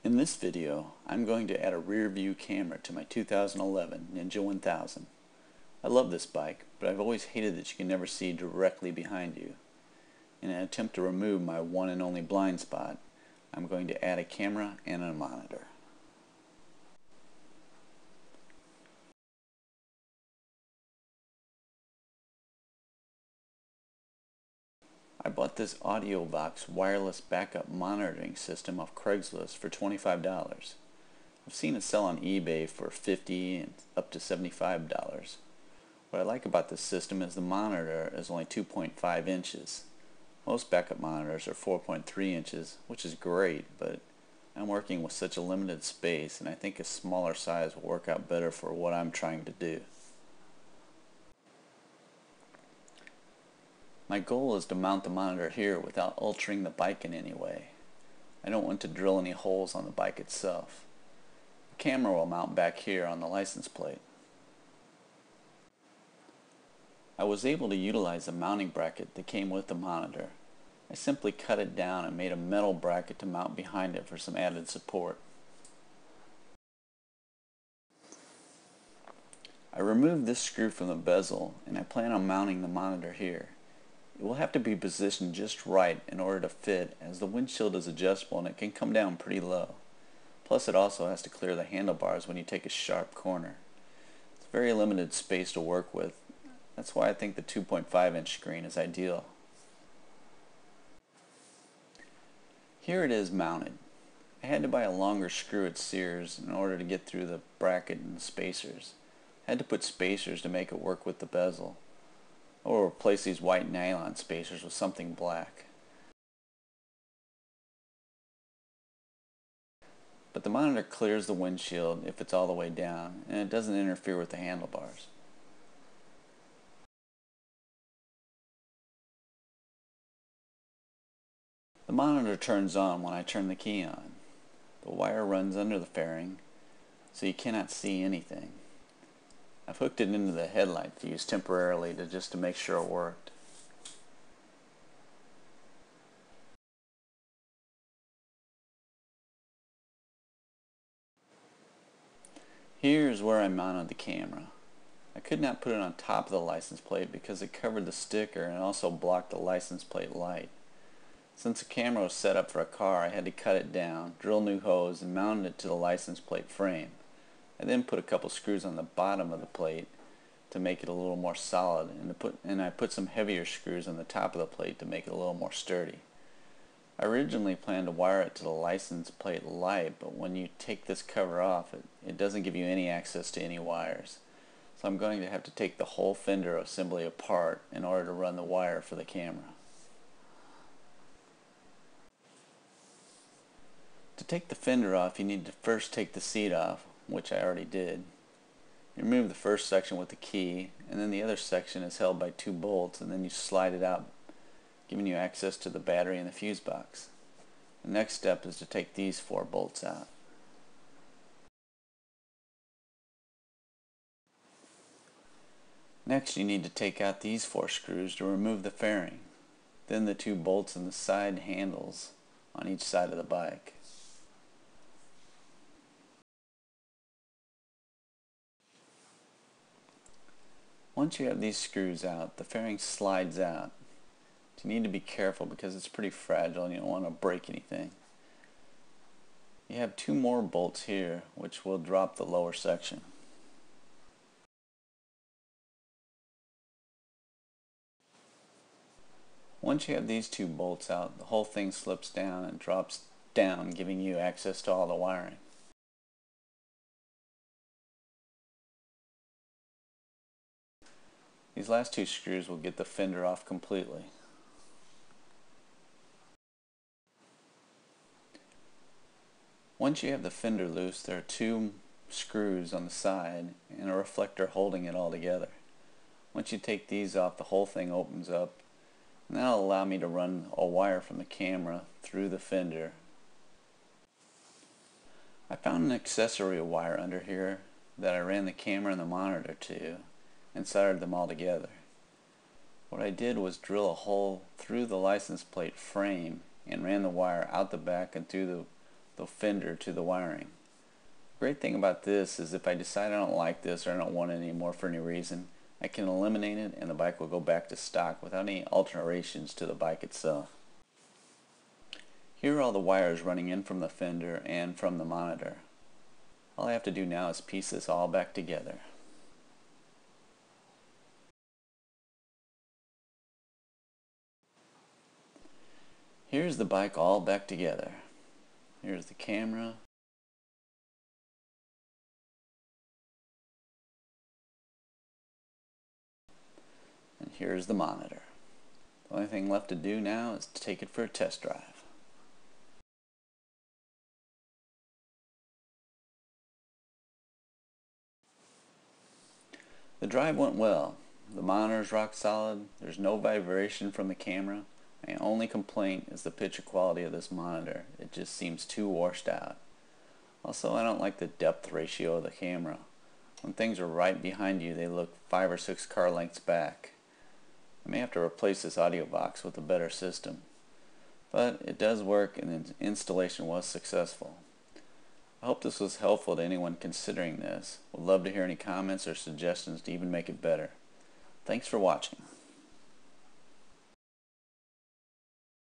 In this video, I'm going to add a rear view camera to my 2011 Ninja 1000. I love this bike, but I've always hated that you can never see directly behind you. In an attempt to remove my one and only blind spot, I'm going to add a camera and a monitor. I bought this AudioVox wireless backup monitoring system off Craigslist for $25. I've seen it sell on eBay for $50 and up to $75. What I like about this system is the monitor is only 2.5 inches. Most backup monitors are 4.3 inches, which is great, but I'm working with such a limited space and I think a smaller size will work out better for what I'm trying to do. My goal is to mount the monitor here without altering the bike in any way. I don't want to drill any holes on the bike itself. The camera will mount back here on the license plate. I was able to utilize the mounting bracket that came with the monitor. I simply cut it down and made a metal bracket to mount behind it for some added support. I removed this screw from the bezel and I plan on mounting the monitor here. It will have to be positioned just right in order to fit, as the windshield is adjustable and it can come down pretty low. Plus it also has to clear the handlebars when you take a sharp corner. It's very limited space to work with. That's why I think the 2.5 inch screen is ideal. Here it is mounted. I had to buy a longer screw at Sears in order to get through the bracket and the spacers. I had to put spacers to make it work with the bezel. Or replace these white nylon spacers with something black. But the monitor clears the windshield if it's all the way down, and it doesn't interfere with the handlebars. The monitor turns on when I turn the key on. The wire runs under the fairing, so you cannot see anything. I've hooked it into the headlight fuse temporarily just to make sure it worked. Here's where I mounted the camera. I could not put it on top of the license plate because it covered the sticker and also blocked the license plate light. Since the camera was set up for a car, I had to cut it down, drill new holes, and mount it to the license plate frame. I then put a couple screws on the bottom of the plate to make it a little more solid, and I put some heavier screws on the top of the plate to make it a little more sturdy. I originally planned to wire it to the license plate light, but when you take this cover off, it doesn't give you any access to any wires. So I'm going to have to take the whole fender assembly apart in order to run the wire for the camera. To take the fender off, you need to first take the seat off, which I already did. You remove the first section with the key, and then the other section is held by two bolts, and then you slide it out, giving you access to the battery and the fuse box. The next step is to take these four bolts out. Next you need to take out these four screws to remove the fairing, then the two bolts in the side handles on each side of the bike. Once you have these screws out, the fairing slides out. You need to be careful because it's pretty fragile and you don't want to break anything. You have two more bolts here which will drop the lower section. Once you have these two bolts out, the whole thing slips down and drops down, giving you access to all the wiring. These last two screws will get the fender off completely. Once you have the fender loose, there are two screws on the side and a reflector holding it all together. Once you take these off, the whole thing opens up, and that'll allow me to run a wire from the camera through the fender. I found an accessory wire under here that I ran the camera and the monitor to and soldered them all together. What I did was drill a hole through the license plate frame and ran the wire out the back and through the the fender to the wiring. The great thing about this is if I decide I don't like this or I don't want it anymore for any reason, I can eliminate it and the bike will go back to stock without any alterations to the bike itself. Here are all the wires running in from the fender and from the monitor. All I have to do now is piece this all back together. Here's the bike all back together. Here's the camera. And here's the monitor. The only thing left to do now is to take it for a test drive. The drive went well. The monitor's rock solid. There's no vibration from the camera. My only complaint is the picture quality of this monitor. It just seems too washed out. Also, I don't like the depth ratio of the camera. When things are right behind you, they look 5 or 6 car lengths back. I may have to replace this audio box with a better system. But it does work and the installation was successful. I hope this was helpful to anyone considering this. Would love to hear any comments or suggestions to even make it better. Thanks for watching.